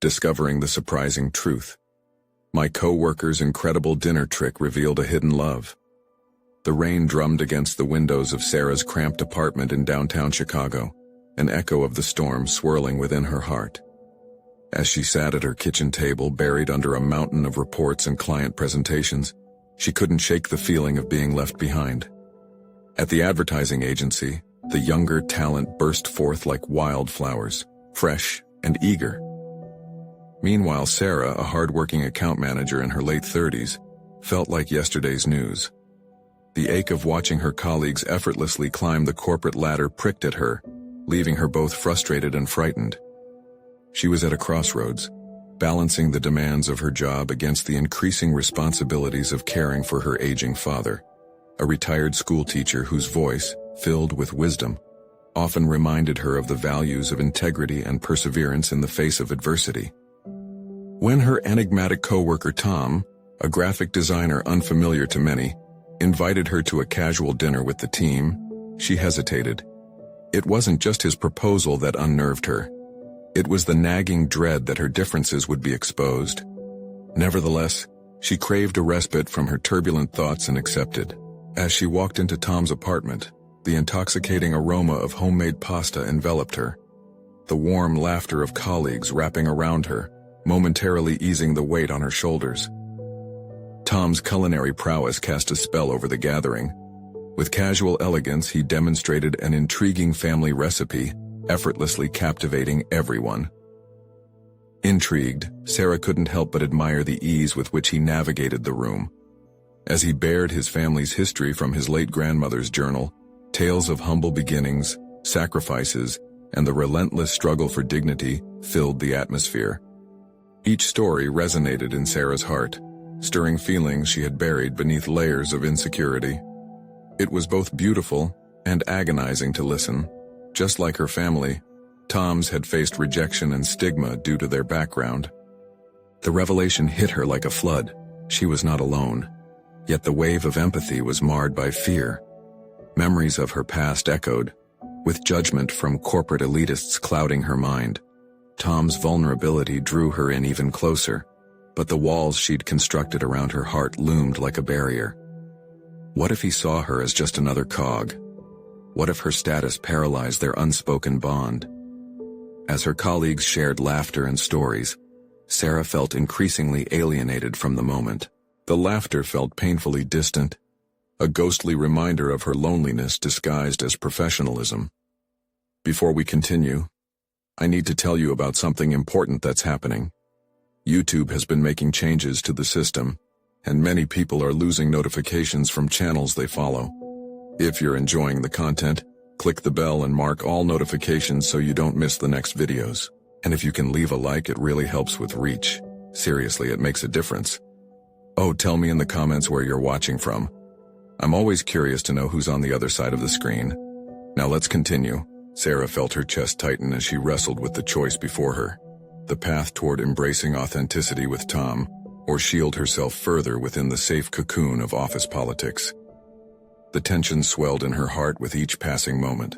discovering the surprising truth. My coworker's incredible dinner trick revealed a hidden love. The rain drummed against the windows of Sarah's cramped apartment in downtown Chicago, an echo of the storm swirling within her heart. As she sat at her kitchen table, buried under a mountain of reports and client presentations, she couldn't shake the feeling of being left behind. At the advertising agency, the younger talent burst forth like wildflowers, fresh and eager. Meanwhile, Sarah, a hard-working account manager in her late 30s, felt like yesterday's news. The ache of watching her colleagues effortlessly climb the corporate ladder pricked at her, leaving her both frustrated and frightened. She was at a crossroads, balancing the demands of her job against the increasing responsibilities of caring for her aging father, a retired school teacher whose voice, filled with wisdom, often reminded her of the values of integrity and perseverance in the face of adversity. When her enigmatic coworker Tom, a graphic designer unfamiliar to many, invited her to a casual dinner with the team, she hesitated. It wasn't just his proposal that unnerved her. It was the nagging dread that her differences would be exposed. Nevertheless, she craved a respite from her turbulent thoughts and accepted. As she walked into Tom's apartment, the intoxicating aroma of homemade pasta enveloped her. The warm laughter of colleagues wrapping around her, momentarily easing the weight on her shoulders. Tom's culinary prowess cast a spell over the gathering. With casual elegance, he demonstrated an intriguing family recipe, effortlessly captivating everyone. Intrigued, Sarah couldn't help but admire the ease with which he navigated the room. As he bared his family's history from his late grandmother's journal, tales of humble beginnings, sacrifices, and the relentless struggle for dignity filled the atmosphere. Each story resonated in Sarah's heart, stirring feelings she had buried beneath layers of insecurity. It was both beautiful and agonizing to listen. Just like her family, Tom's had faced rejection and stigma due to their background. The revelation hit her like a flood. She was not alone. Yet the wave of empathy was marred by fear. Memories of her past echoed, with judgment from corporate elitists clouding her mind. Tom's vulnerability drew her in even closer, but the walls she'd constructed around her heart loomed like a barrier. What if he saw her as just another cog? What if her status paralyzed their unspoken bond? As her colleagues shared laughter and stories, Sarah felt increasingly alienated from the moment. The laughter felt painfully distant, a ghostly reminder of her loneliness disguised as professionalism. Before we continue, I need to tell you about something important that's happening. YouTube has been making changes to the system, and many people are losing notifications from channels they follow. If you're enjoying the content, click the bell and mark all notifications so you don't miss the next videos. And if you can leave a like, it really helps with reach. Seriously, it makes a difference. Oh, tell me in the comments where you're watching from. I'm always curious to know who's on the other side of the screen. Now let's continue. Sarah felt her chest tighten as she wrestled with the choice before her. The path toward embracing authenticity with Tom, or shield herself further within the safe cocoon of office politics. The tension swelled in her heart with each passing moment.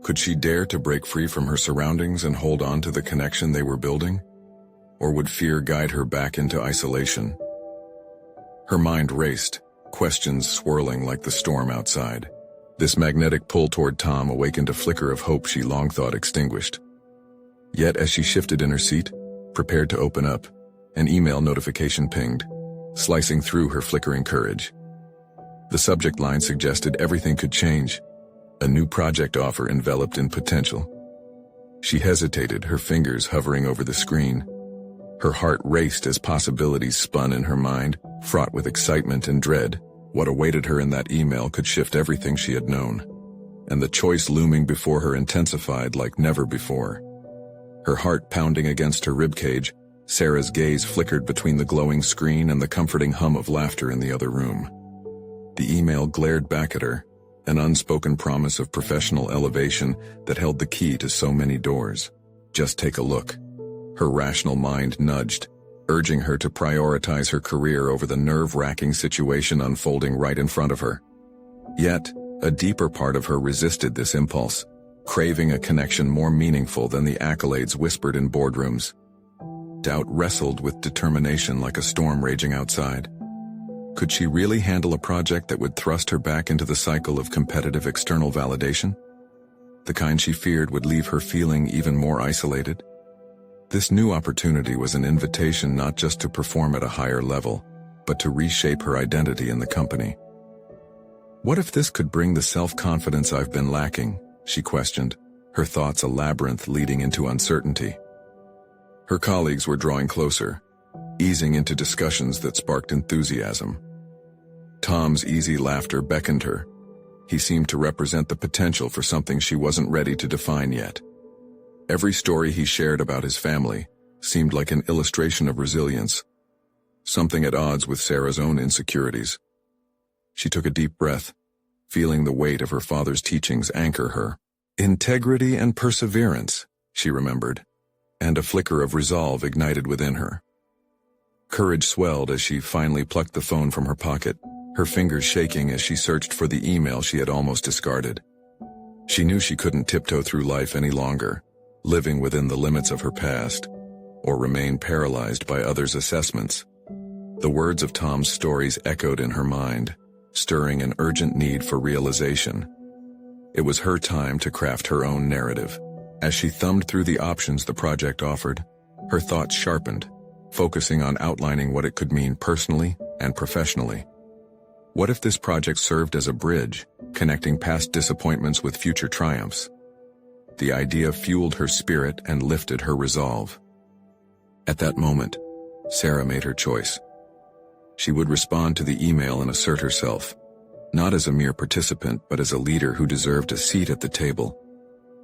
Could she dare to break free from her surroundings and hold on to the connection they were building? Or would fear guide her back into isolation? Her mind raced, questions swirling like the storm outside. This magnetic pull toward Tom awakened a flicker of hope she long thought extinguished. Yet as she shifted in her seat, prepared to open up, an email notification pinged, slicing through her flickering courage. The subject line suggested everything could change, a new project offer enveloped in potential. She hesitated, her fingers hovering over the screen. Her heart raced as possibilities spun in her mind, fraught with excitement and dread. What awaited her in that email could shift everything she had known, and the choice looming before her intensified like never before. Her heart pounding against her ribcage, Sarah's gaze flickered between the glowing screen and the comforting hum of laughter in the other room. The email glared back at her, an unspoken promise of professional elevation that held the key to so many doors. Just take a look. Her rational mind nudged, urging her to prioritize her career over the nerve-wracking situation unfolding right in front of her. Yet, a deeper part of her resisted this impulse, craving a connection more meaningful than the accolades whispered in boardrooms. Doubt wrestled with determination like a storm raging outside. Could she really handle a project that would thrust her back into the cycle of competitive external validation? The kind she feared would leave her feeling even more isolated? This new opportunity was an invitation not just to perform at a higher level, but to reshape her identity in the company. What if this could bring the self-confidence I've been lacking? She questioned, her thoughts a labyrinth leading into uncertainty. Her colleagues were drawing closer, easing into discussions that sparked enthusiasm. Tom's easy laughter beckoned her. He seemed to represent the potential for something she wasn't ready to define yet. Every story he shared about his family seemed like an illustration of resilience, something at odds with Sarah's own insecurities. She took a deep breath, feeling the weight of her father's teachings anchor her. Integrity and perseverance, she remembered, and a flicker of resolve ignited within her. Courage swelled as she finally plucked the phone from her pocket, her fingers shaking as she searched for the email she had almost discarded. She knew she couldn't tiptoe through life any longer, living within the limits of her past, or remain paralyzed by others' assessments. The words of Tom's stories echoed in her mind, stirring an urgent need for realization. It was her time to craft her own narrative. As she thumbed through the options the project offered, her thoughts sharpened, focusing on outlining what it could mean personally and professionally. What if this project served as a bridge, connecting past disappointments with future triumphs? The idea fueled her spirit and lifted her resolve. At that moment, Sarah made her choice. She would respond to the email and assert herself, not as a mere participant but as a leader who deserved a seat at the table.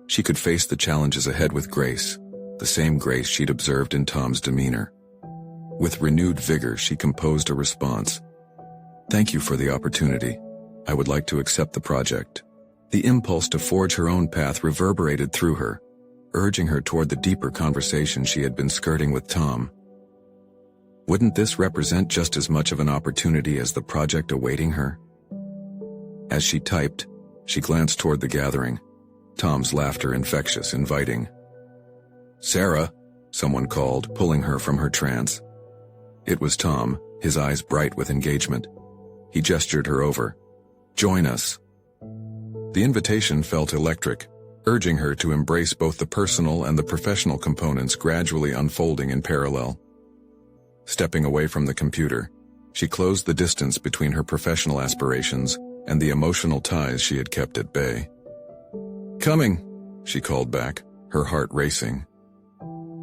She could face the challenges ahead with grace, the same grace she'd observed in Tom's demeanor. With renewed vigor, she composed a response. "Thank you for the opportunity. I would like to accept the project." The impulse to forge her own path reverberated through her, urging her toward the deeper conversation she had been skirting with Tom. Wouldn't this represent just as much of an opportunity as the project awaiting her? As she typed, she glanced toward the gathering, Tom's laughter infectious, inviting. "Sarah," someone called, pulling her from her trance. It was Tom, his eyes bright with engagement. He gestured her over. "Join us." The invitation felt electric, urging her to embrace both the personal and the professional components gradually unfolding in parallel. Stepping away from the computer, she closed the distance between her professional aspirations and the emotional ties she had kept at bay. "Coming," she called back, her heart racing.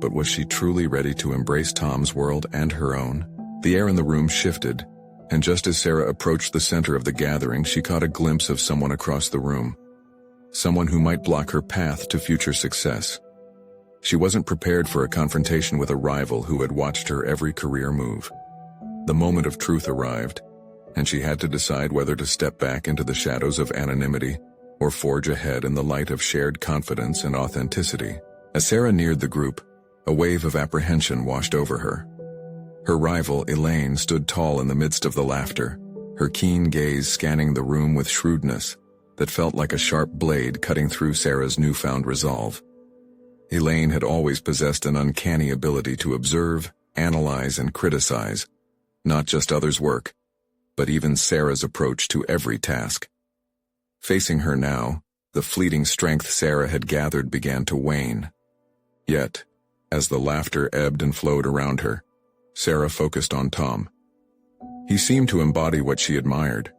But was she truly ready to embrace Tom's world and her own? The air in the room shifted, and just as Sarah approached the center of the gathering, she caught a glimpse of someone across the room. Someone who might block her path to future success. She wasn't prepared for a confrontation with a rival who had watched her every career move. The moment of truth arrived, and she had to decide whether to step back into the shadows of anonymity or forge ahead in the light of shared confidence and authenticity. As Sarah neared the group, a wave of apprehension washed over her. Her rival, Elaine, stood tall in the midst of the laughter, her keen gaze scanning the room with shrewdness that felt like a sharp blade cutting through Sarah's newfound resolve. Elaine had always possessed an uncanny ability to observe, analyze, and criticize, not just others' work, but even Sarah's approach to every task. Facing her now, the fleeting strength Sarah had gathered began to wane. Yet, as the laughter ebbed and flowed around her, Sarah focused on Tom. He seemed to embody what she admired: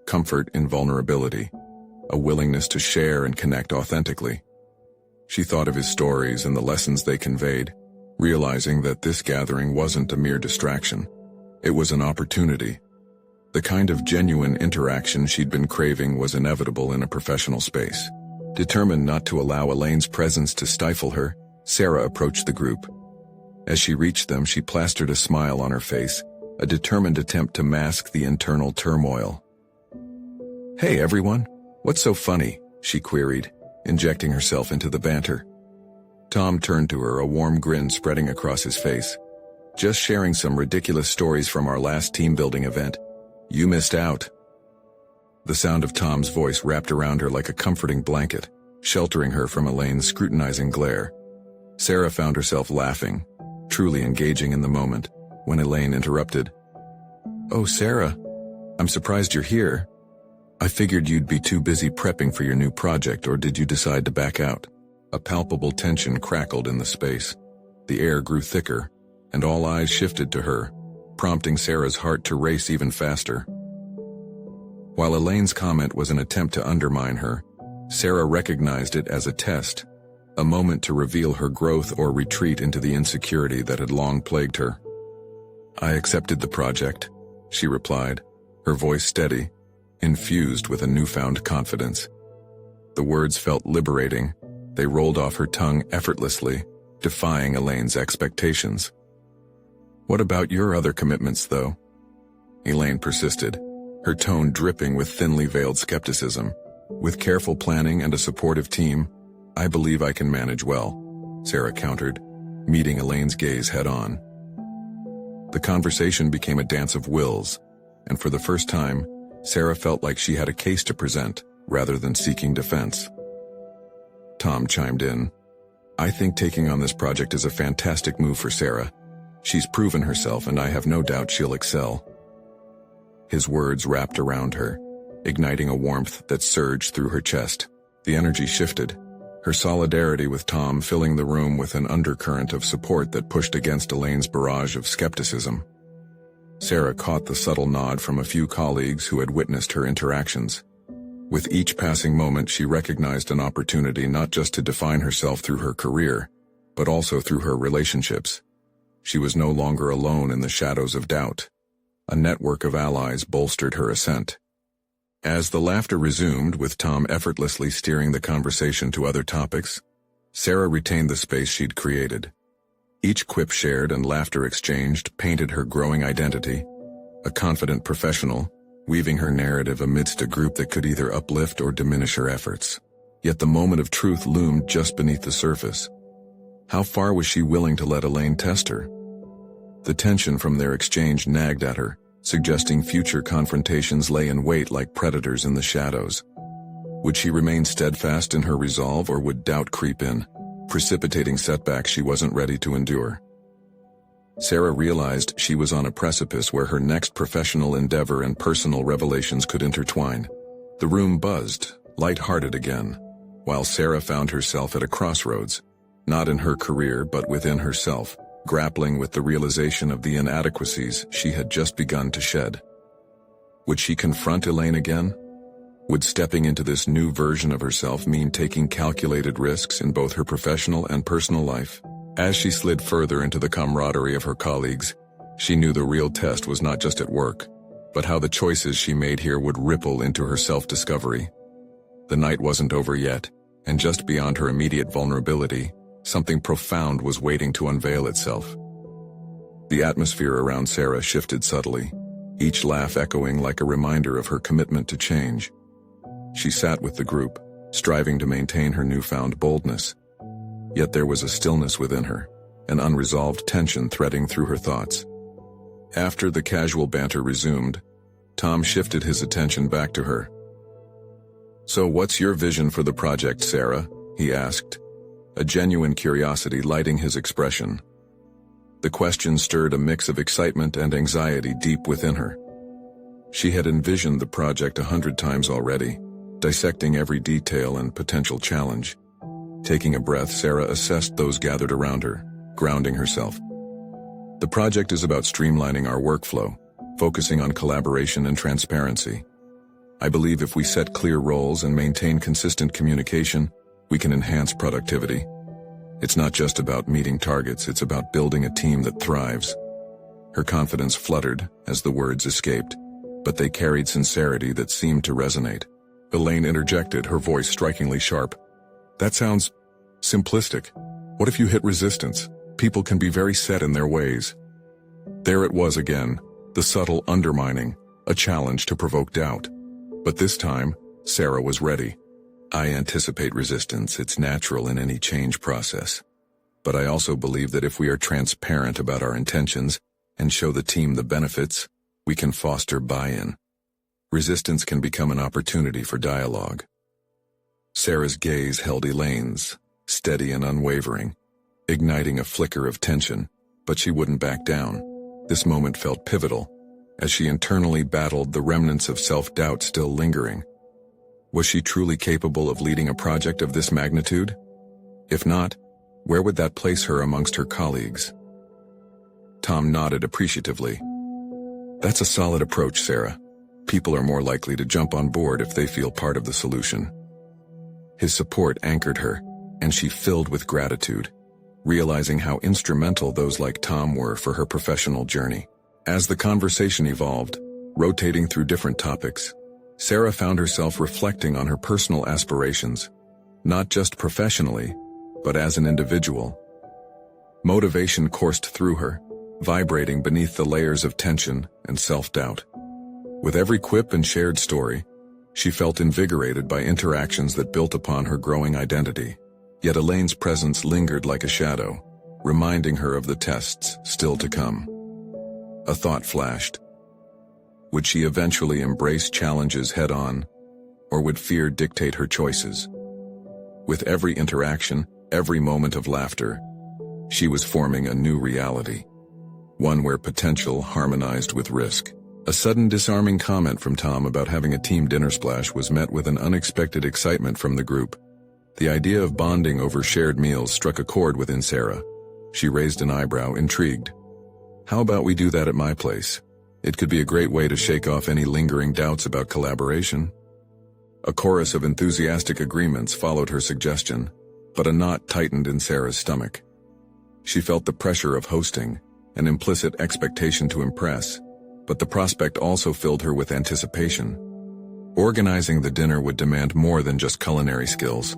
comfort in vulnerability, a willingness to share and connect authentically. She thought of his stories and the lessons they conveyed, realizing that this gathering wasn't a mere distraction. It was an opportunity. The kind of genuine interaction she'd been craving was inevitable in a professional space. Determined not to allow Elaine's presence to stifle her, Sarah approached the group. As she reached them, she plastered a smile on her face, a determined attempt to mask the internal turmoil. "Hey everyone, what's so funny?" she queried, injecting herself into the banter. Tom turned to her, a warm grin spreading across his face. "Just sharing some ridiculous stories from our last team-building event. You missed out." The sound of Tom's voice wrapped around her like a comforting blanket, sheltering her from Elaine's scrutinizing glare. Sarah found herself laughing, truly engaging in the moment, when Elaine interrupted. "Oh, Sarah, I'm surprised you're here. I figured you'd be too busy prepping for your new project, or did you decide to back out?" A palpable tension crackled in the space. The air grew thicker, and all eyes shifted to her, prompting Sarah's heart to race even faster. While Elaine's comment was an attempt to undermine her, Sarah recognized it as a test, a moment to reveal her growth or retreat into the insecurity that had long plagued her. "I accepted the project," she replied, her voice steady, infused with a newfound confidence. The words felt liberating. They rolled off her tongue effortlessly, defying Elaine's expectations. "What about your other commitments, though?" Elaine persisted, her tone dripping with thinly veiled skepticism. "With careful planning and a supportive team, I believe I can manage well," Sarah countered, meeting Elaine's gaze head-on. The conversation became a dance of wills, and for the first time, Sarah felt like she had a case to present, rather than seeking defense. Tom chimed in. "I think taking on this project is a fantastic move for Sarah. She's proven herself, and I have no doubt she'll excel." His words wrapped around her, igniting a warmth that surged through her chest. The energy shifted, her solidarity with Tom filling the room with an undercurrent of support that pushed against Elaine's barrage of skepticism. Sarah caught the subtle nod from a few colleagues who had witnessed her interactions. With each passing moment, she recognized an opportunity not just to define herself through her career, but also through her relationships. She was no longer alone in the shadows of doubt. A network of allies bolstered her ascent. As the laughter resumed, with Tom effortlessly steering the conversation to other topics, Sarah retained the space she'd created. Each quip shared and laughter exchanged painted her growing identity, a confident professional, weaving her narrative amidst a group that could either uplift or diminish her efforts. Yet the moment of truth loomed just beneath the surface. How far was she willing to let Elaine test her? The tension from their exchange nagged at her, suggesting future confrontations lay in wait like predators in the shadows. Would she remain steadfast in her resolve, or would doubt creep in, precipitating setbacks she wasn't ready to endure? Sarah realized she was on a precipice where her next professional endeavor and personal revelations could intertwine. The room buzzed, light-hearted again, while Sarah found herself at a crossroads, not in her career but within herself, grappling with the realization of the inadequacies she had just begun to shed. Would she confront Elaine again? Would stepping into this new version of herself mean taking calculated risks in both her professional and personal life? As she slid further into the camaraderie of her colleagues, she knew the real test was not just at work, but how the choices she made here would ripple into her self-discovery. The night wasn't over yet, and just beyond her immediate vulnerability, something profound was waiting to unveil itself. The atmosphere around Sarah shifted subtly, each laugh echoing like a reminder of her commitment to change. She sat with the group, striving to maintain her newfound boldness. Yet there was a stillness within her, an unresolved tension threading through her thoughts. After the casual banter resumed, Tom shifted his attention back to her. "So what's your vision for the project, Sarah?" he asked, a genuine curiosity lighting his expression. The question stirred a mix of excitement and anxiety deep within her. She had envisioned the project 100 times already, dissecting every detail and potential challenge. Taking a breath, Sarah assessed those gathered around her, grounding herself. "The project is about streamlining our workflow, focusing on collaboration and transparency. I believe if we set clear roles and maintain consistent communication, we can enhance productivity. It's not just about meeting targets, it's about building a team that thrives." Her confidence fluttered as the words escaped, but they carried sincerity that seemed to resonate. Elaine interjected, her voice strikingly sharp. "That sounds simplistic. What if you hit resistance? People can be very set in their ways." There it was again, the subtle undermining, a challenge to provoke doubt. But this time, Sarah was ready. "I anticipate resistance, it's natural in any change process. But I also believe that if we are transparent about our intentions and show the team the benefits, we can foster buy-in. Resistance can become an opportunity for dialogue." Sarah's gaze held Elaine's, steady and unwavering, igniting a flicker of tension. But she wouldn't back down. This moment felt pivotal, as she internally battled the remnants of self-doubt still lingering. Was she truly capable of leading a project of this magnitude? If not, where would that place her amongst her colleagues? Tom nodded appreciatively. That's a solid approach, Sarah. People are more likely to jump on board if they feel part of the solution. His support anchored her, and she filled with gratitude, realizing how instrumental those like Tom were for her professional journey. As the conversation evolved, rotating through different topics, Sarah found herself reflecting on her personal aspirations, not just professionally, but as an individual. Motivation coursed through her, vibrating beneath the layers of tension and self-doubt. With every quip and shared story, she felt invigorated by interactions that built upon her growing identity. Yet Elaine's presence lingered like a shadow, reminding her of the tests still to come. A thought flashed. Would she eventually embrace challenges head-on, or would fear dictate her choices? With every interaction, every moment of laughter, she was forming a new reality, one where potential harmonized with risk. A sudden disarming comment from Tom about having a team dinner splash was met with an unexpected excitement from the group. The idea of bonding over shared meals struck a chord within Sarah. She raised an eyebrow, intrigued. How about we do that at my place? It could be a great way to shake off any lingering doubts about collaboration. A chorus of enthusiastic agreements followed her suggestion, but a knot tightened in Sarah's stomach. She felt the pressure of hosting, an implicit expectation to impress, but the prospect also filled her with anticipation. Organizing the dinner would demand more than just culinary skills.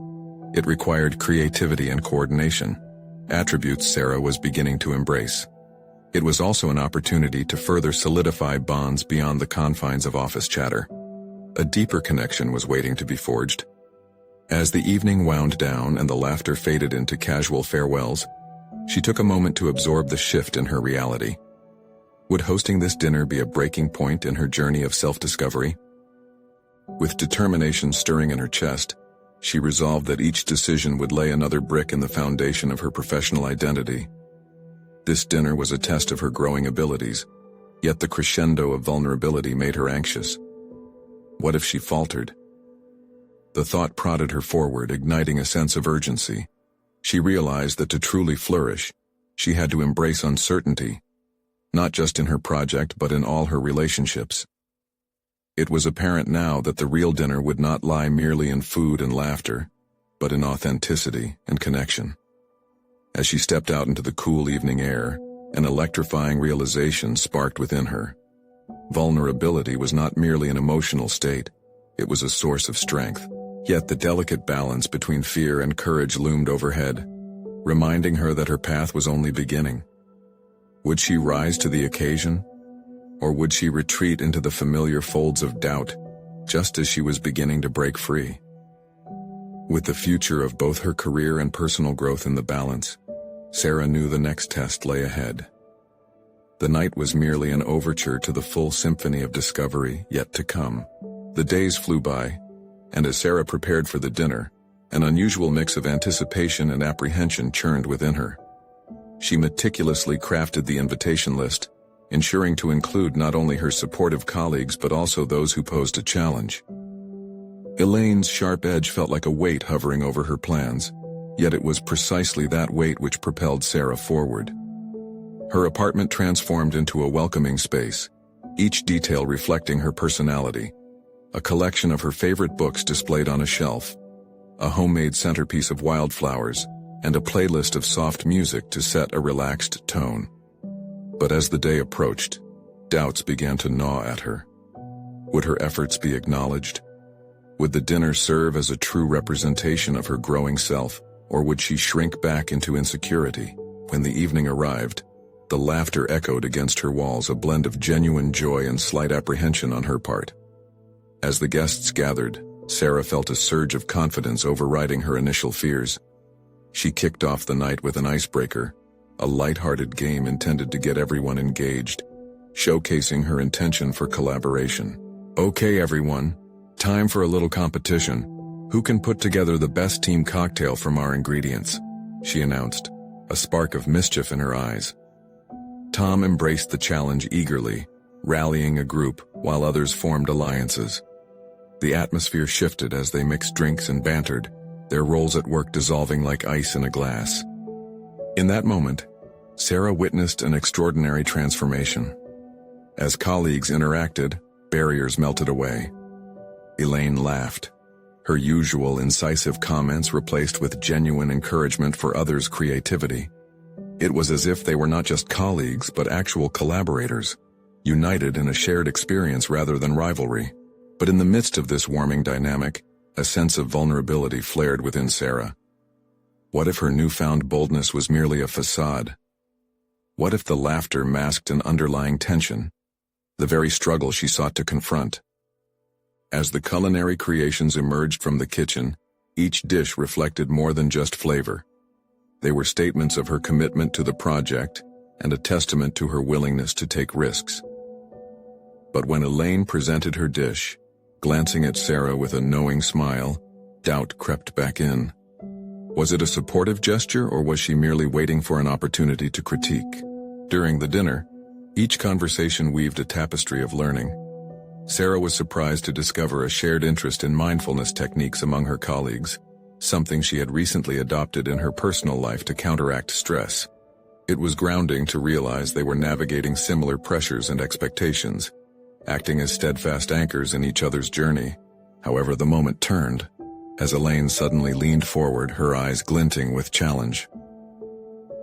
It required creativity and coordination, attributes Sarah was beginning to embrace. It was also an opportunity to further solidify bonds beyond the confines of office chatter. A deeper connection was waiting to be forged. As the evening wound down and the laughter faded into casual farewells, she took a moment to absorb the shift in her reality. Would hosting this dinner be a breaking point in her journey of self-discovery? With determination stirring in her chest, she resolved that each decision would lay another brick in the foundation of her professional identity. This dinner was a test of her growing abilities, yet the crescendo of vulnerability made her anxious. What if she faltered? The thought prodded her forward, igniting a sense of urgency. She realized that to truly flourish, she had to embrace uncertainty, not just in her project but in all her relationships. It was apparent now that the real dinner would not lie merely in food and laughter, but in authenticity and connection. As she stepped out into the cool evening air, an electrifying realization sparked within her. Vulnerability was not merely an emotional state, it was a source of strength. Yet the delicate balance between fear and courage loomed overhead, reminding her that her path was only beginning. Would she rise to the occasion? Or would she retreat into the familiar folds of doubt, just as she was beginning to break free? With the future of both her career and personal growth in the balance, Sarah knew the next test lay ahead. The night was merely an overture to the full symphony of discovery yet to come. The days flew by, and as Sarah prepared for the dinner, an unusual mix of anticipation and apprehension churned within her. She meticulously crafted the invitation list, ensuring to include not only her supportive colleagues but also those who posed a challenge. Elaine's sharp edge felt like a weight hovering over her plans, yet it was precisely that weight which propelled Sarah forward. Her apartment transformed into a welcoming space, each detail reflecting her personality. A collection of her favorite books displayed on a shelf, a homemade centerpiece of wildflowers, and a playlist of soft music to set a relaxed tone. But as the day approached, doubts began to gnaw at her. Would her efforts be acknowledged? Would the dinner serve as a true representation of her growing self, or would she shrink back into insecurity? When the evening arrived, the laughter echoed against her walls, a blend of genuine joy and slight apprehension on her part. As the guests gathered, Sarah felt a surge of confidence overriding her initial fears. She kicked off the night with an icebreaker, a light-hearted game intended to get everyone engaged, showcasing her intention for collaboration. Okay everyone, time for a little competition. Who can put together the best team cocktail from our ingredients? She announced, a spark of mischief in her eyes. Tom embraced the challenge eagerly, rallying a group while others formed alliances. The atmosphere shifted as they mixed drinks and bantered, their roles at work dissolving like ice in a glass. In that moment, Sarah witnessed an extraordinary transformation. As colleagues interacted, barriers melted away. Elaine laughed, her usual incisive comments replaced with genuine encouragement for others' creativity. It was as if they were not just colleagues but actual collaborators, united in a shared experience rather than rivalry. But in the midst of this warming dynamic, a sense of vulnerability flared within Sarah. What if her newfound boldness was merely a facade? What if the laughter masked an underlying tension, the very struggle she sought to confront? As the culinary creations emerged from the kitchen, each dish reflected more than just flavor. They were statements of her commitment to the project and a testament to her willingness to take risks. But when Elaine presented her dish, glancing at Sarah with a knowing smile, doubt crept back in. Was it a supportive gesture, or was she merely waiting for an opportunity to critique? During the dinner, each conversation weaved a tapestry of learning. Sarah was surprised to discover a shared interest in mindfulness techniques among her colleagues, something she had recently adopted in her personal life to counteract stress. It was grounding to realize they were navigating similar pressures and expectations, acting as steadfast anchors in each other's journey. However, the moment turned, as Elaine suddenly leaned forward, her eyes glinting with challenge.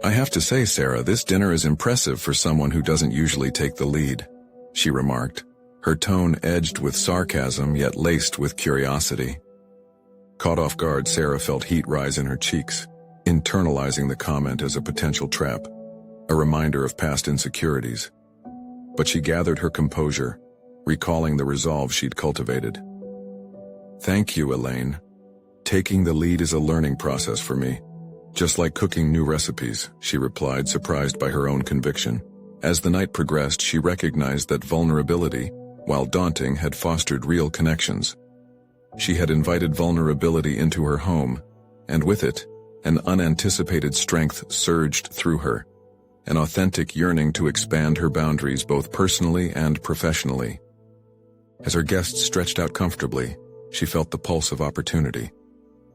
"I have to say, Sarah, this dinner is impressive for someone who doesn't usually take the lead," she remarked, her tone edged with sarcasm yet laced with curiosity. Caught off guard, Sarah felt heat rise in her cheeks, internalizing the comment as a potential trap, a reminder of past insecurities. But she gathered her composure, recalling the resolve she'd cultivated. "Thank you, Elaine. Taking the lead is a learning process for me, just like cooking new recipes," she replied, surprised by her own conviction. As the night progressed, she recognized that vulnerability, while daunting, had fostered real connections. She had invited vulnerability into her home, and with it, an unanticipated strength surged through her, an authentic yearning to expand her boundaries both personally and professionally. As her guests stretched out comfortably, she felt the pulse of opportunity.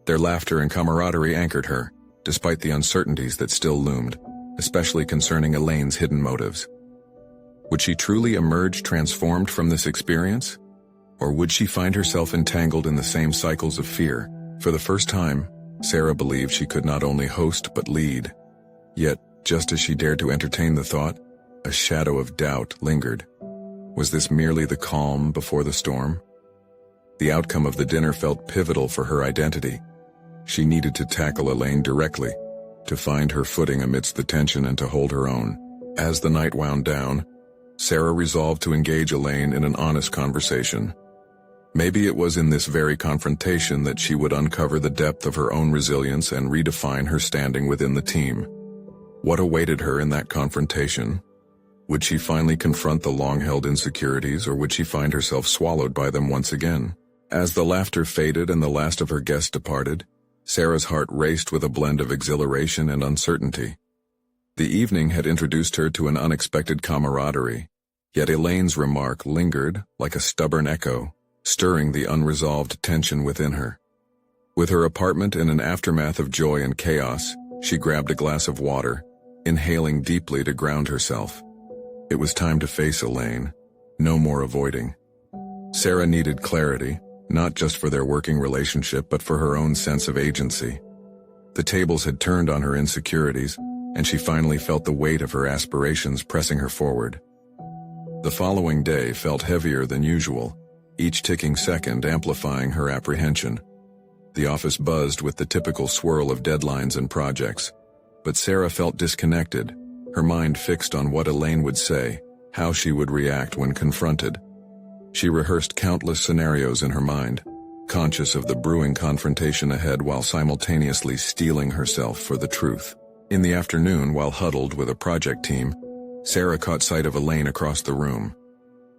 Their laughter and camaraderie anchored her, despite the uncertainties that still loomed, especially concerning Elaine's hidden motives. Would she truly emerge transformed from this experience? Or would she find herself entangled in the same cycles of fear? For the first time, Sarah believed she could not only host but lead. Yet, just as she dared to entertain the thought, a shadow of doubt lingered. Was this merely the calm before the storm? The outcome of the dinner felt pivotal for her identity. She needed to tackle Elaine directly, to find her footing amidst the tension and to hold her own. As the night wound down, Sarah resolved to engage Elaine in an honest conversation. Maybe it was in this very confrontation that she would uncover the depth of her own resilience and redefine her standing within the team. What awaited her in that confrontation? Would she finally confront the long-held insecurities, or would she find herself swallowed by them once again? As the laughter faded and the last of her guests departed, Sarah's heart raced with a blend of exhilaration and uncertainty. The evening had introduced her to an unexpected camaraderie, yet Elaine's remark lingered like a stubborn echo, stirring the unresolved tension within her. With her apartment in an aftermath of joy and chaos, she grabbed a glass of water, inhaling deeply to ground herself. It was time to face Elaine, no more avoiding. Sarah needed clarity, not just for their working relationship but for her own sense of agency. The tables had turned on her insecurities, and she finally felt the weight of her aspirations pressing her forward. The following day felt heavier than usual, each ticking second amplifying her apprehension. The office buzzed with the typical swirl of deadlines and projects, but Sarah felt disconnected, her mind fixed on what Elaine would say, how she would react when confronted. She rehearsed countless scenarios in her mind, conscious of the brewing confrontation ahead while simultaneously steeling herself for the truth. In the afternoon, while huddled with a project team, Sarah caught sight of Elaine across the room.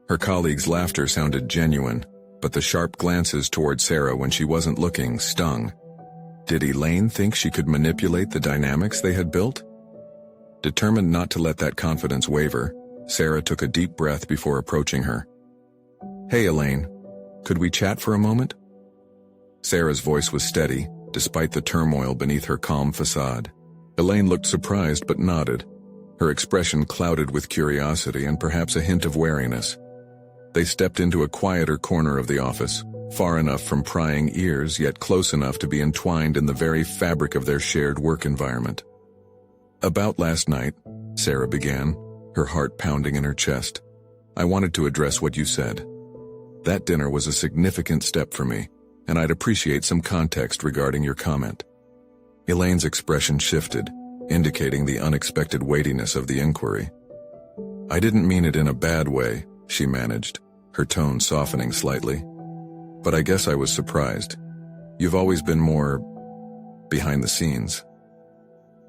Her colleagues' laughter sounded genuine, but the sharp glances toward Sarah when she wasn't looking stung. Did Elaine think she could manipulate the dynamics they had built? Determined not to let that confidence waver, Sarah took a deep breath before approaching her. "Hey, Elaine, could we chat for a moment?" Sarah's voice was steady, despite the turmoil beneath her calm facade. Elaine looked surprised but nodded, her expression clouded with curiosity and perhaps a hint of wariness. They stepped into a quieter corner of the office, far enough from prying ears yet close enough to be entwined in the very fabric of their shared work environment. "About last night," Sarah began, her heart pounding in her chest. "I wanted to address what you said. That dinner was a significant step for me, and I'd appreciate some context regarding your comment." Elaine's expression shifted, indicating the unexpected weightiness of the inquiry. "I didn't mean it in a bad way," she managed, her tone softening slightly. "But I guess I was surprised. You've always been more behind the scenes."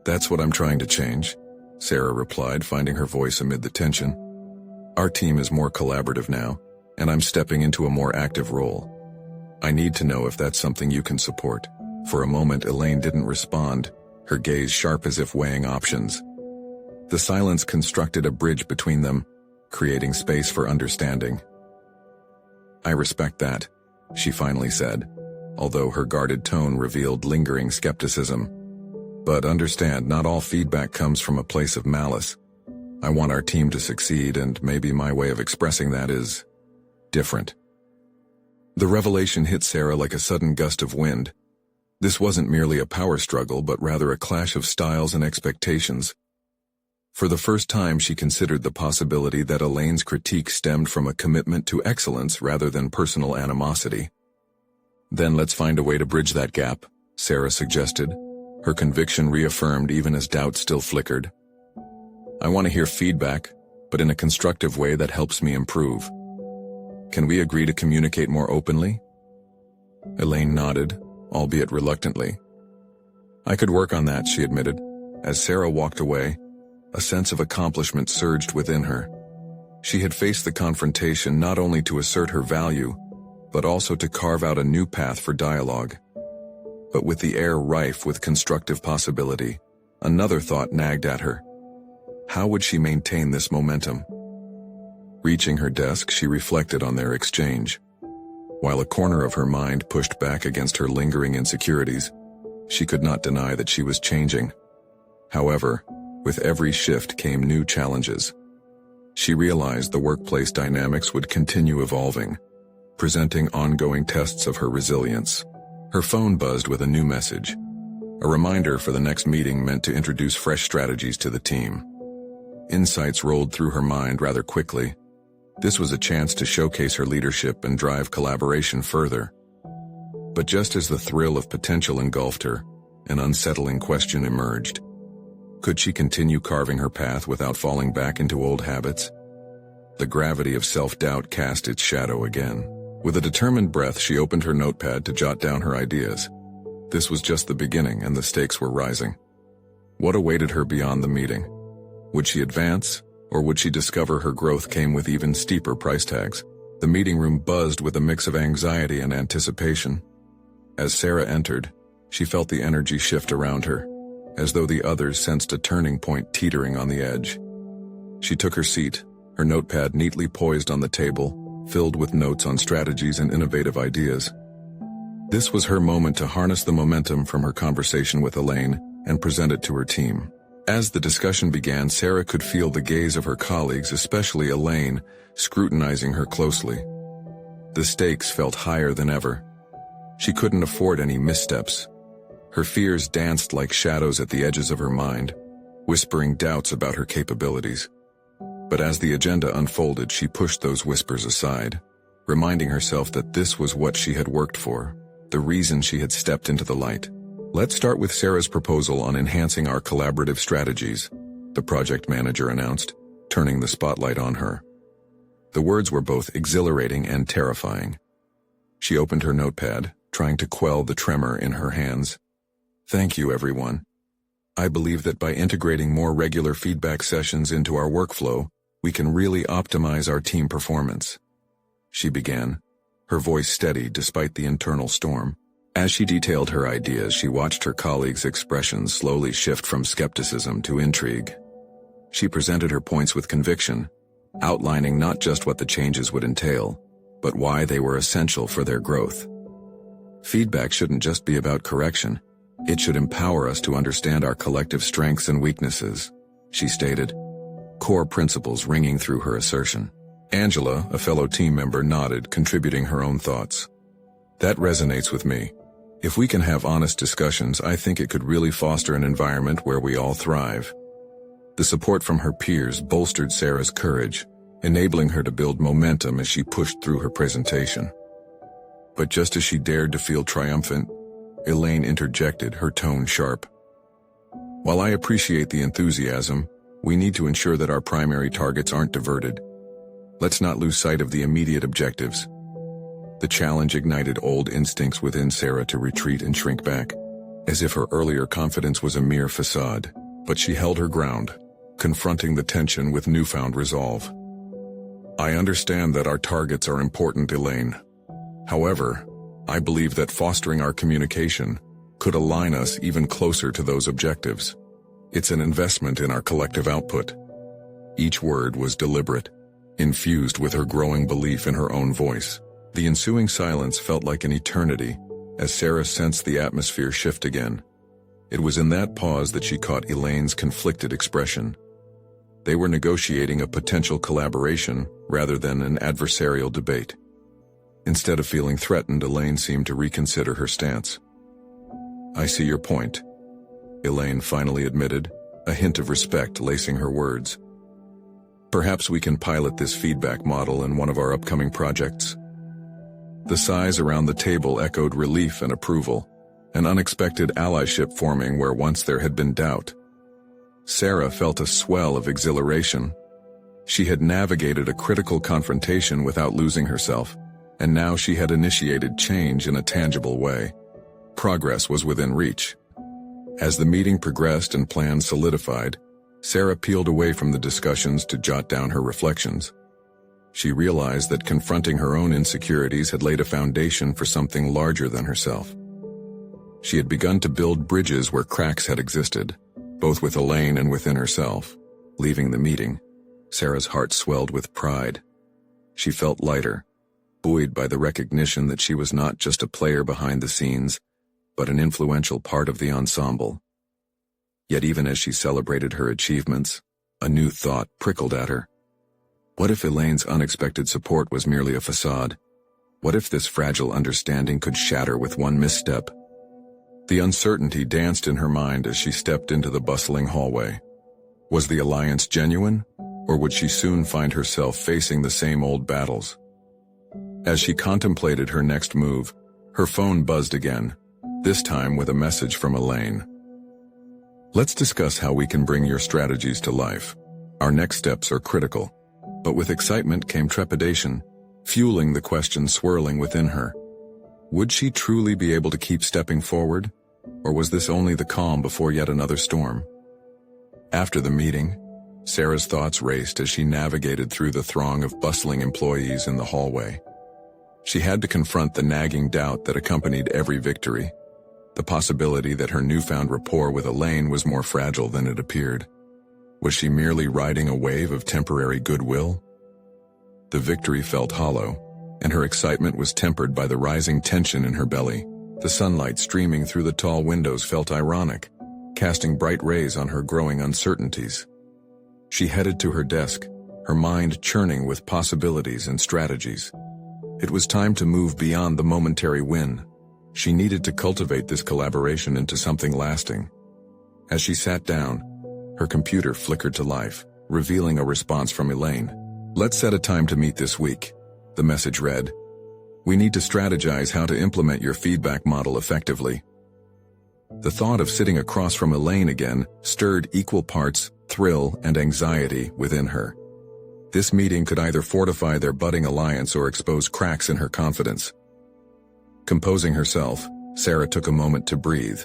"That's what I'm trying to change," Sarah replied, finding her voice amid the tension. "Our team is more collaborative now, and I'm stepping into a more active role. I need to know if that's something you can support." For a moment, Elaine didn't respond, her gaze sharp as if weighing options. The silence constructed a bridge between them, creating space for understanding. "I respect that," she finally said, although her guarded tone revealed lingering skepticism. "But understand, not all feedback comes from a place of malice. I want our team to succeed, and maybe my way of expressing that is different." The revelation hit Sarah like a sudden gust of wind. This wasn't merely a power struggle, but rather a clash of styles and expectations. For the first time, she considered the possibility that Elaine's critique stemmed from a commitment to excellence rather than personal animosity. "Then let's find a way to bridge that gap," Sarah suggested, her conviction reaffirmed even as doubt still flickered. "I want to hear feedback, but in a constructive way that helps me improve. Can we agree to communicate more openly?" Elaine nodded, albeit reluctantly. "I could work on that," she admitted. As Sarah walked away, a sense of accomplishment surged within her. She had faced the confrontation not only to assert her value, but also to carve out a new path for dialogue. But with the air rife with constructive possibility, another thought nagged at her. How would she maintain this momentum? Reaching her desk, she reflected on their exchange. While a corner of her mind pushed back against her lingering insecurities, she could not deny that she was changing. However, with every shift came new challenges. She realized the workplace dynamics would continue evolving, presenting ongoing tests of her resilience. Her phone buzzed with a new message, a reminder for the next meeting meant to introduce fresh strategies to the team. Insights rolled through her mind rather quickly. This was a chance to showcase her leadership and drive collaboration further. But just as the thrill of potential engulfed her, an unsettling question emerged. Could she continue carving her path without falling back into old habits? The gravity of self-doubt cast its shadow again. With a determined breath, she opened her notepad to jot down her ideas. This was just the beginning, and the stakes were rising. What awaited her beyond the meeting? Would she advance, or would she discover her growth came with even steeper price tags? The meeting room buzzed with a mix of anxiety and anticipation. As Sarah entered, she felt the energy shift around her, as though the others sensed a turning point teetering on the edge. She took her seat, her notepad neatly poised on the table, filled with notes on strategies and innovative ideas. This was her moment to harness the momentum from her conversation with Elaine and present it to her team. As the discussion began, Sarah could feel the gaze of her colleagues, especially Elaine, scrutinizing her closely. The stakes felt higher than ever. She couldn't afford any missteps. Her fears danced like shadows at the edges of her mind, whispering doubts about her capabilities. But as the agenda unfolded, she pushed those whispers aside, reminding herself that this was what she had worked for, the reason she had stepped into the light. "Let's start with Sarah's proposal on enhancing our collaborative strategies," the project manager announced, turning the spotlight on her. The words were both exhilarating and terrifying. She opened her notepad, trying to quell the tremor in her hands. "Thank you, everyone. I believe that by integrating more regular feedback sessions into our workflow, we can really optimize our team performance," she began, her voice steady despite the internal storm. As she detailed her ideas, she watched her colleagues' expressions slowly shift from skepticism to intrigue. She presented her points with conviction, outlining not just what the changes would entail, but why they were essential for their growth. Feedback shouldn't just be about correction. It should empower us to understand our collective strengths and weaknesses, she stated, core principles ringing through her assertion. Angela, a fellow team member, nodded, contributing her own thoughts. That resonates with me. If we can have honest discussions, I think it could really foster an environment where we all thrive. The support from her peers bolstered Sarah's courage, enabling her to build momentum as she pushed through her presentation. But just as she dared to feel triumphant, Elaine interjected, her tone sharp. While I appreciate the enthusiasm, we need to ensure that our primary targets aren't diverted. Let's not lose sight of the immediate objectives. The challenge ignited old instincts within Sarah to retreat and shrink back, as if her earlier confidence was a mere facade. But she held her ground, confronting the tension with newfound resolve. I understand that our targets are important, Elaine. However, I believe that fostering our communication could align us even closer to those objectives. It's an investment in our collective output. Each word was deliberate, infused with her growing belief in her own voice. The ensuing silence felt like an eternity, as Sarah sensed the atmosphere shift again. It was in that pause that she caught Elaine's conflicted expression. They were negotiating a potential collaboration rather than an adversarial debate. Instead of feeling threatened, Elaine seemed to reconsider her stance. I see your point, Elaine finally admitted, a hint of respect lacing her words. Perhaps we can pilot this feedback model in one of our upcoming projects. The sighs around the table echoed relief and approval, an unexpected allyship forming where once there had been doubt. Sarah felt a swell of exhilaration. She had navigated a critical confrontation without losing herself, and now she had initiated change in a tangible way. Progress was within reach. As the meeting progressed and plans solidified, Sarah peeled away from the discussions to jot down her reflections. She realized that confronting her own insecurities had laid a foundation for something larger than herself. She had begun to build bridges where cracks had existed, both with Elaine and within herself. Leaving the meeting, Sarah's heart swelled with pride. She felt lighter, buoyed by the recognition that she was not just a player behind the scenes, but an influential part of the ensemble. Yet even as she celebrated her achievements, a new thought prickled at her. What if Elaine's unexpected support was merely a facade? What if this fragile understanding could shatter with one misstep? The uncertainty danced in her mind as she stepped into the bustling hallway. Was the alliance genuine, or would she soon find herself facing the same old battles? As she contemplated her next move, her phone buzzed again, this time with a message from Elaine. Let's discuss how we can bring your strategies to life. Our next steps are critical. But with excitement came trepidation, fueling the questions swirling within her. Would she truly be able to keep stepping forward, or was this only the calm before yet another storm? After the meeting, Sarah's thoughts raced as she navigated through the throng of bustling employees in the hallway. She had to confront the nagging doubt that accompanied every victory, the possibility that her newfound rapport with Elaine was more fragile than it appeared. Was she merely riding a wave of temporary goodwill? The victory felt hollow, and her excitement was tempered by the rising tension in her belly. The sunlight streaming through the tall windows felt ironic, casting bright rays on her growing uncertainties. She headed to her desk, her mind churning with possibilities and strategies. It was time to move beyond the momentary win. She needed to cultivate this collaboration into something lasting. As she sat down, her computer flickered to life, revealing a response from Elaine. Let's set a time to meet this week, the message read. We need to strategize how to implement your feedback model effectively. The thought of sitting across from Elaine again stirred equal parts thrill and anxiety within her. This meeting could either fortify their budding alliance or expose cracks in her confidence. Composing herself, Sarah took a moment to breathe,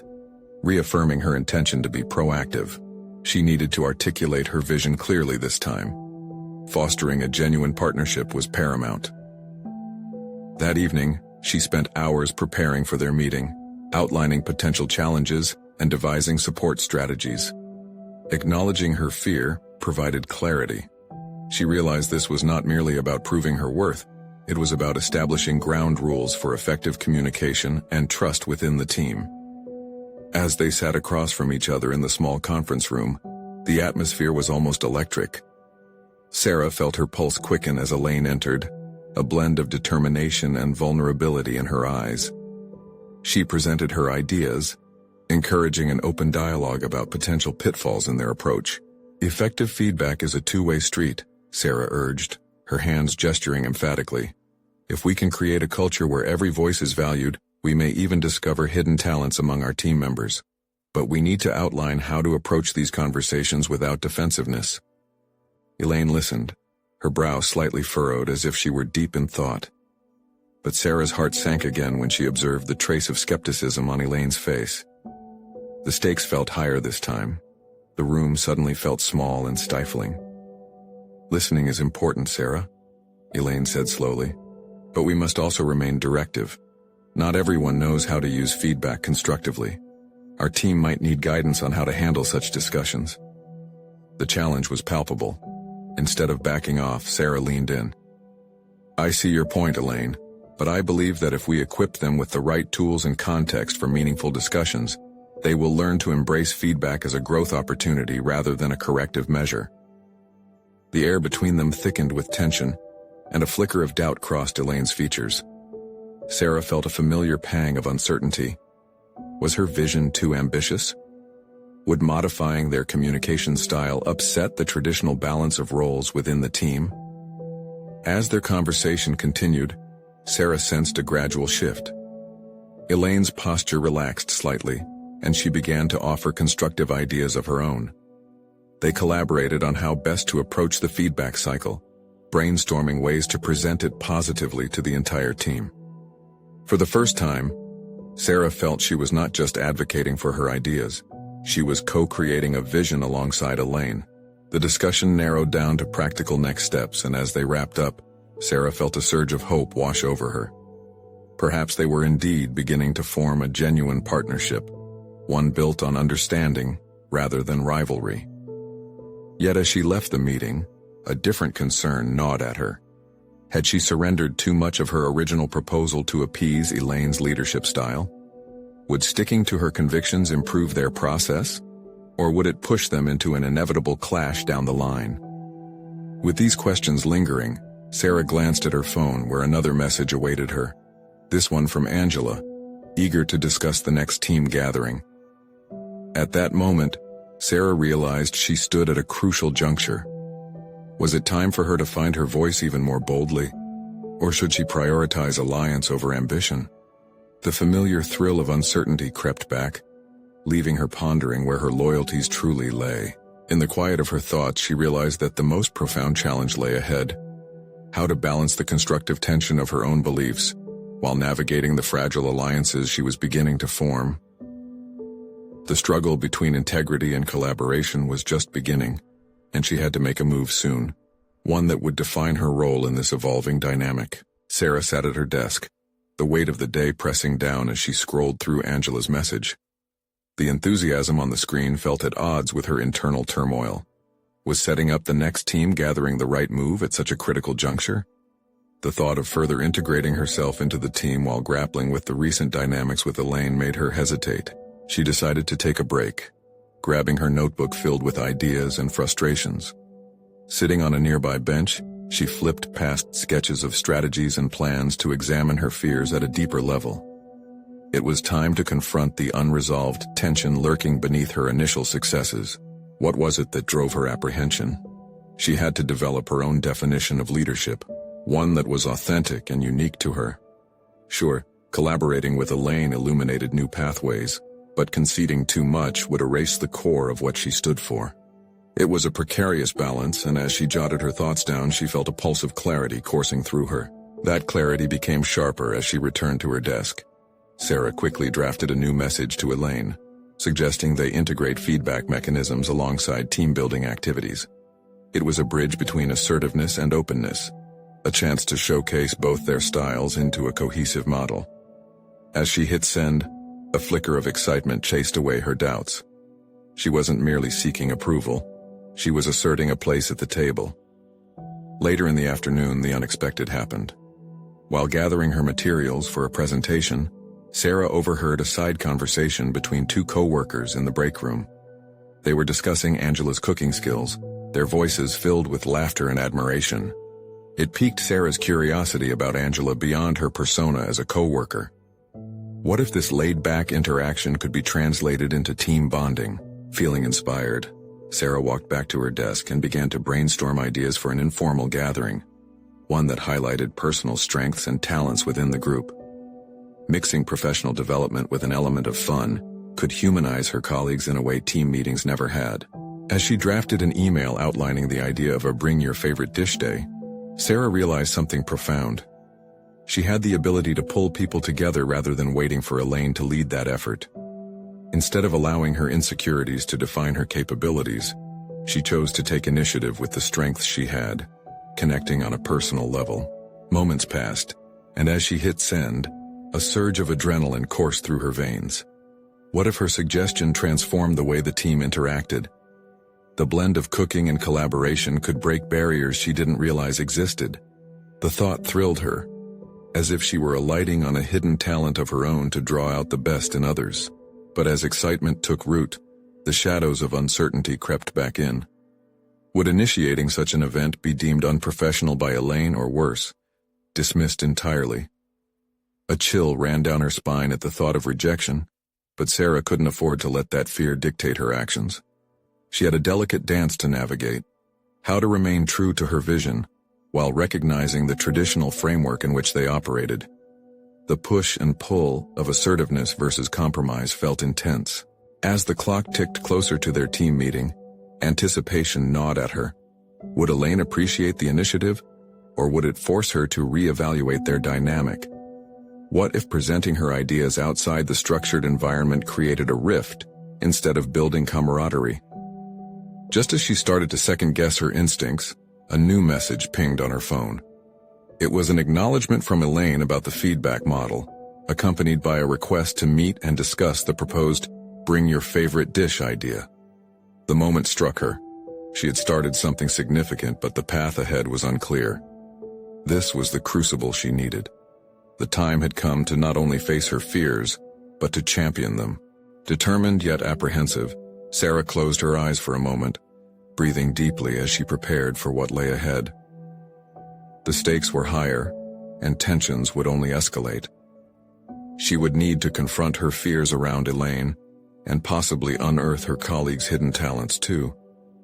reaffirming her intention to be proactive. She needed to articulate her vision clearly this time. Fostering a genuine partnership was paramount. That evening, she spent hours preparing for their meeting, outlining potential challenges and devising support strategies. Acknowledging her fear, provided clarity. She realized this was not merely about proving her worth, it was about establishing ground rules for effective communication and trust within the team. As they sat across from each other in the small conference room, the atmosphere was almost electric. Sarah felt her pulse quicken as Elaine entered, a blend of determination and vulnerability in her eyes. She presented her ideas, encouraging an open dialogue about potential pitfalls in their approach. Effective feedback is a two-way street, Sarah urged, her hands gesturing emphatically. If we can create a culture where every voice is valued, we may even discover hidden talents among our team members. But we need to outline how to approach these conversations without defensiveness. Elaine listened, her brow slightly furrowed as if she were deep in thought. But Sarah's heart sank again when she observed the trace of skepticism on Elaine's face. The stakes felt higher this time. The room suddenly felt small and stifling. Listening is important, Sarah, Elaine said slowly. But we must also remain directive. Not everyone knows how to use feedback constructively. Our team might need guidance on how to handle such discussions. The challenge was palpable. Instead of backing off, Sarah leaned in. I see your point, Elaine, but I believe that if we equip them with the right tools and context for meaningful discussions, they will learn to embrace feedback as a growth opportunity rather than a corrective measure. The air between them thickened with tension, and a flicker of doubt crossed Elaine's features. Sarah felt a familiar pang of uncertainty. Was her vision too ambitious? Would modifying their communication style upset the traditional balance of roles within the team? As their conversation continued, Sarah sensed a gradual shift. Elaine's posture relaxed slightly, and she began to offer constructive ideas of her own. They collaborated on how best to approach the feedback cycle, brainstorming ways to present it positively to the entire team. For the first time, Sarah felt she was not just advocating for her ideas, she was co-creating a vision alongside Elaine. The discussion narrowed down to practical next steps, and as they wrapped up, Sarah felt a surge of hope wash over her. Perhaps they were indeed beginning to form a genuine partnership, one built on understanding rather than rivalry. Yet as she left the meeting, a different concern gnawed at her. Had she surrendered too much of her original proposal to appease Elaine's leadership style? Would sticking to her convictions improve their process? Or would it push them into an inevitable clash down the line? With these questions lingering, Sarah glanced at her phone where another message awaited her. This one from Angela, eager to discuss the next team gathering. At that moment, Sarah realized she stood at a crucial juncture. Was it time for her to find her voice even more boldly? Or should she prioritize alliance over ambition? The familiar thrill of uncertainty crept back, leaving her pondering where her loyalties truly lay. In the quiet of her thoughts, she realized that the most profound challenge lay ahead. How to balance the constructive tension of her own beliefs, while navigating the fragile alliances she was beginning to form. The struggle between integrity and collaboration was just beginning, and she had to make a move soon, one that would define her role in this evolving dynamic. Sarah sat at her desk, the weight of the day pressing down as she scrolled through Angela's message. The enthusiasm on the screen felt at odds with her internal turmoil. Was setting up the next team gathering the right move at such a critical juncture? The thought of further integrating herself into the team while grappling with the recent dynamics with Elaine made her hesitate. She decided to take a break, grabbing her notebook filled with ideas and frustrations. Sitting on a nearby bench, she flipped past sketches of strategies and plans to examine her fears at a deeper level. It was time to confront the unresolved tension lurking beneath her initial successes. What was it that drove her apprehension? She had to develop her own definition of leadership, one that was authentic and unique to her. Sure, collaborating with Elaine illuminated new pathways, but conceding too much would erase the core of what she stood for. It was a precarious balance, and as she jotted her thoughts down, she felt a pulse of clarity coursing through her. That clarity became sharper as she returned to her desk. Sarah quickly drafted a new message to Elaine, suggesting they integrate feedback mechanisms alongside team-building activities. It was a bridge between assertiveness and openness, a chance to showcase both their styles into a cohesive model. As she hit send, a flicker of excitement chased away her doubts. She wasn't merely seeking approval. She was asserting a place at the table. Later in the afternoon, the unexpected happened. While gathering her materials for a presentation, Sarah overheard a side conversation between two co-workers in the break room. They were discussing Angela's cooking skills, their voices filled with laughter and admiration. It piqued Sarah's curiosity about Angela beyond her persona as a co-worker. What if this laid-back interaction could be translated into team bonding? Feeling inspired, Sarah walked back to her desk and began to brainstorm ideas for an informal gathering, one that highlighted personal strengths and talents within the group. Mixing professional development with an element of fun could humanize her colleagues in a way team meetings never had. As she drafted an email outlining the idea of a Bring Your Favorite Dish Day, Sarah realized something profound. She had the ability to pull people together rather than waiting for Elaine to lead that effort. Instead of allowing her insecurities to define her capabilities, she chose to take initiative with the strengths she had, connecting on a personal level. Moments passed, and as she hit send, a surge of adrenaline coursed through her veins. What if her suggestion transformed the way the team interacted? The blend of cooking and collaboration could break barriers she didn't realize existed. The thought thrilled her, as if she were alighting on a hidden talent of her own to draw out the best in others. But as excitement took root, the shadows of uncertainty crept back in. Would initiating such an event be deemed unprofessional by Elaine, or worse, dismissed entirely? A chill ran down her spine at the thought of rejection, but Sarah couldn't afford to let that fear dictate her actions. She had a delicate dance to navigate: how to remain true to her vision, while recognizing the traditional framework in which they operated. The push and pull of assertiveness versus compromise felt intense. As the clock ticked closer to their team meeting, anticipation gnawed at her. Would Elaine appreciate the initiative, or would it force her to reevaluate their dynamic? What if presenting her ideas outside the structured environment created a rift, instead of building camaraderie? Just as she started to second-guess her instincts, a new message pinged on her phone. It was an acknowledgement from Elaine about the feedback model, accompanied by a request to meet and discuss the proposed Bring Your Favorite Dish idea. The moment struck her. She had started something significant, but the path ahead was unclear. This was the crucible she needed. The time had come to not only face her fears, but to champion them. Determined yet apprehensive, Sarah closed her eyes for a moment, breathing deeply as she prepared for what lay ahead. The stakes were higher, and tensions would only escalate. She would need to confront her fears around Elaine, and possibly unearth her colleagues' hidden talents too,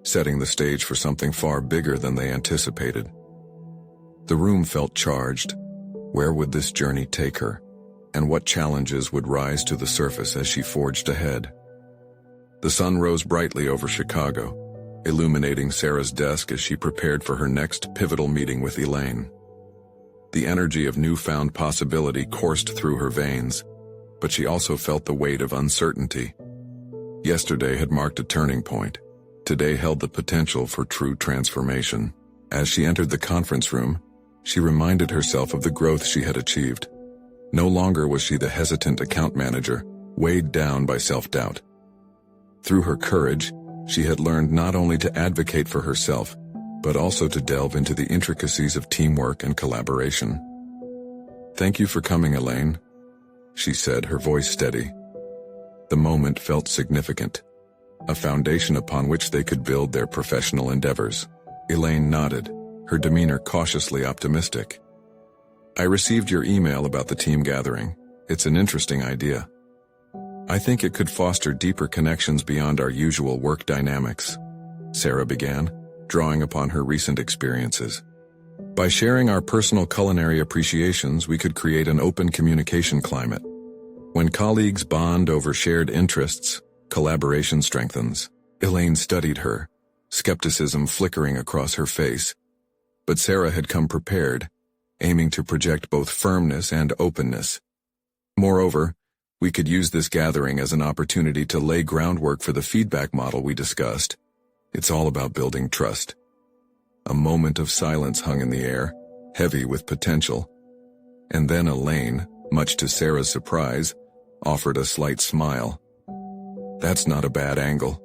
setting the stage for something far bigger than they anticipated. The room felt charged. Where would this journey take her, and what challenges would rise to the surface as she forged ahead? The sun rose brightly over Chicago, illuminating Sarah's desk as she prepared for her next pivotal meeting with Elaine. The energy of newfound possibility coursed through her veins, but she also felt the weight of uncertainty. Yesterday had marked a turning point. Today held the potential for true transformation. As she entered the conference room, she reminded herself of the growth she had achieved. No longer was she the hesitant account manager, weighed down by self-doubt. Through her courage, she had learned not only to advocate for herself, but also to delve into the intricacies of teamwork and collaboration. "Thank you for coming, Elaine," she said, her voice steady. The moment felt significant, a foundation upon which they could build their professional endeavors. Elaine nodded, her demeanor cautiously optimistic. "I received your email about the team gathering. It's an interesting idea. I think it could foster deeper connections beyond our usual work dynamics," Sarah began, drawing upon her recent experiences. "By sharing our personal culinary appreciations, we could create an open communication climate. When colleagues bond over shared interests, collaboration strengthens." Elaine studied her, skepticism flickering across her face. But Sarah had come prepared, aiming to project both firmness and openness. "Moreover, we could use this gathering as an opportunity to lay groundwork for the feedback model we discussed. It's all about building trust." A moment of silence hung in the air, heavy with potential. And then Elaine, much to Sarah's surprise, offered a slight smile. "That's not a bad angle.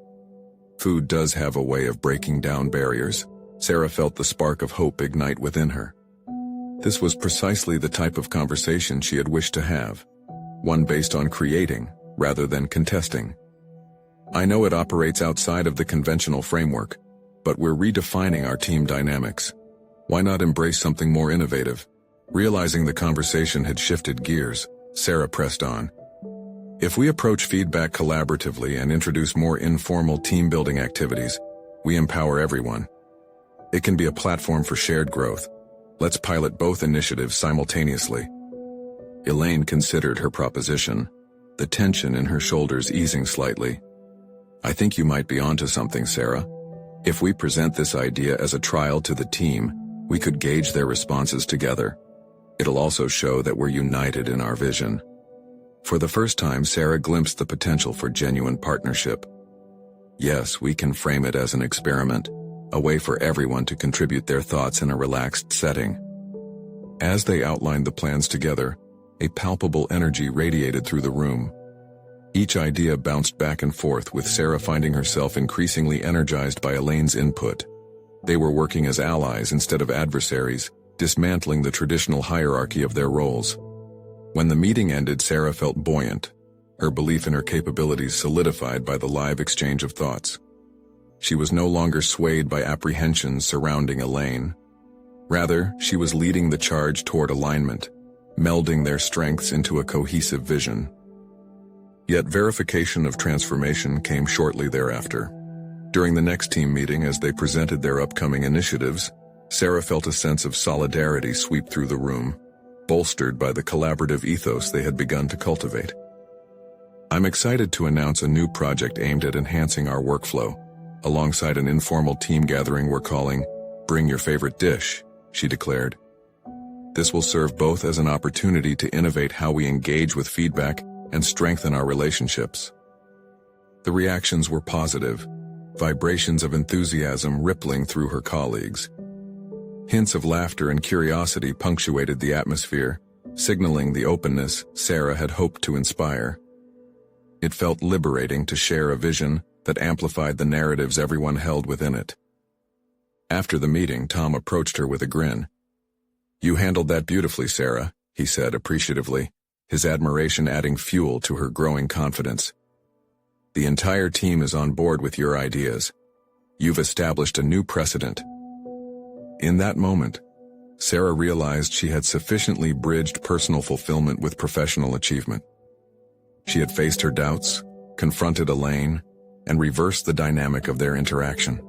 Food does have a way of breaking down barriers. Sarah felt the spark of hope ignite within her. This was precisely the type of conversation she had wished to have, one based on creating rather than contesting. I know it operates outside of the conventional framework, but we're redefining our team dynamics. Why not embrace something more innovative? Realizing the conversation had shifted gears, Sarah pressed on. If we approach feedback collaboratively and introduce more informal team-building activities, we empower everyone. It can be a platform for shared growth. Let's pilot both initiatives simultaneously. Elaine considered her proposition, the tension in her shoulders easing slightly. I think you might be onto something, Sarah. If we present this idea as a trial to the team, we could gauge their responses together. It'll also show that we're united in our vision. For the first time, Sarah glimpsed the potential for genuine partnership. Yes, we can frame it as an experiment, a way for everyone to contribute their thoughts in a relaxed setting. As they outlined the plans together, a palpable energy radiated through the room. Each idea bounced back and forth, with Sarah finding herself increasingly energized by Elaine's input. They were working as allies instead of adversaries, dismantling the traditional hierarchy of their roles. When the meeting ended, Sarah felt buoyant, her belief in her capabilities solidified by the live exchange of thoughts. She was no longer swayed by apprehensions surrounding Elaine. Rather, she was leading the charge toward alignment, melding their strengths into a cohesive vision. Yet verification of transformation came shortly thereafter. During the next team meeting, as they presented their upcoming initiatives, Sarah felt a sense of solidarity sweep through the room, bolstered by the collaborative ethos they had begun to cultivate. I'm excited to announce a new project aimed at enhancing our workflow, alongside an informal team gathering we're calling Bring Your Favorite Dish, she declared. This will serve both as an opportunity to innovate how we engage with feedback and strengthen our relationships. The reactions were positive, vibrations of enthusiasm rippling through her colleagues. Hints of laughter and curiosity punctuated the atmosphere, signaling the openness Sarah had hoped to inspire. It felt liberating to share a vision that amplified the narratives everyone held within it. After the meeting, Tom approached her with a grin. "You handled that beautifully, Sarah," he said appreciatively, his admiration adding fuel to her growing confidence. "The entire team is on board with your ideas. You've established a new precedent." In that moment, Sarah realized she had sufficiently bridged personal fulfillment with professional achievement. She had faced her doubts, confronted Elaine, and reversed the dynamic of their interaction.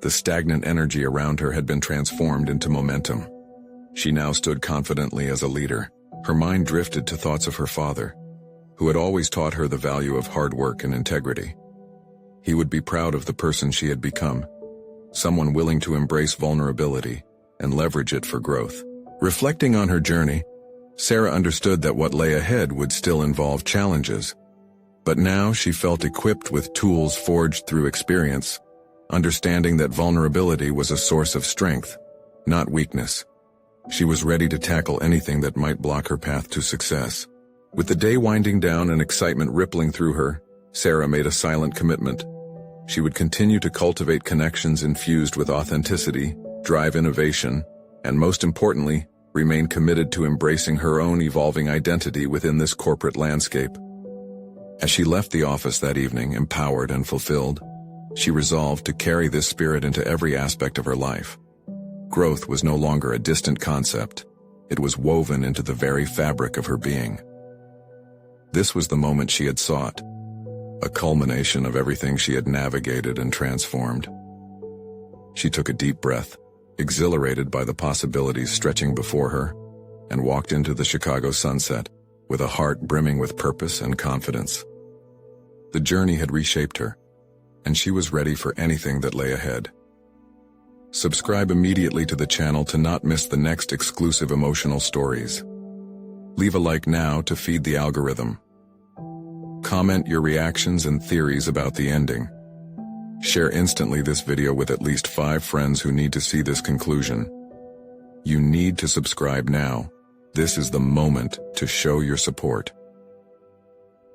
The stagnant energy around her had been transformed into momentum. She now stood confidently as a leader. Her mind drifted to thoughts of her father, who had always taught her the value of hard work and integrity. He would be proud of the person she had become, someone willing to embrace vulnerability and leverage it for growth. Reflecting on her journey, Sarah understood that what lay ahead would still involve challenges. But now she felt equipped with tools forged through experience, understanding that vulnerability was a source of strength, not weakness. She was ready to tackle anything that might block her path to success. With the day winding down and excitement rippling through her, Sarah made a silent commitment. She would continue to cultivate connections infused with authenticity, drive innovation, and most importantly, remain committed to embracing her own evolving identity within this corporate landscape. As she left the office that evening, empowered and fulfilled, she resolved to carry this spirit into every aspect of her life. Growth was no longer a distant concept. It was woven into the very fabric of her being. This was the moment she had sought, a culmination of everything she had navigated and transformed. She took a deep breath, exhilarated by the possibilities stretching before her, and walked into the Chicago sunset with a heart brimming with purpose and confidence. The journey had reshaped her, and she was ready for anything that lay ahead. Subscribe immediately to the channel to not miss the next exclusive emotional stories. Leave a like now to feed the algorithm. Comment your reactions and theories about the ending. Share instantly this video with at least 5 friends who need to see this conclusion. You need to subscribe now. This is the moment to show your support.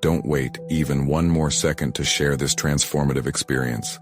Don't wait even one more second to share this transformative experience.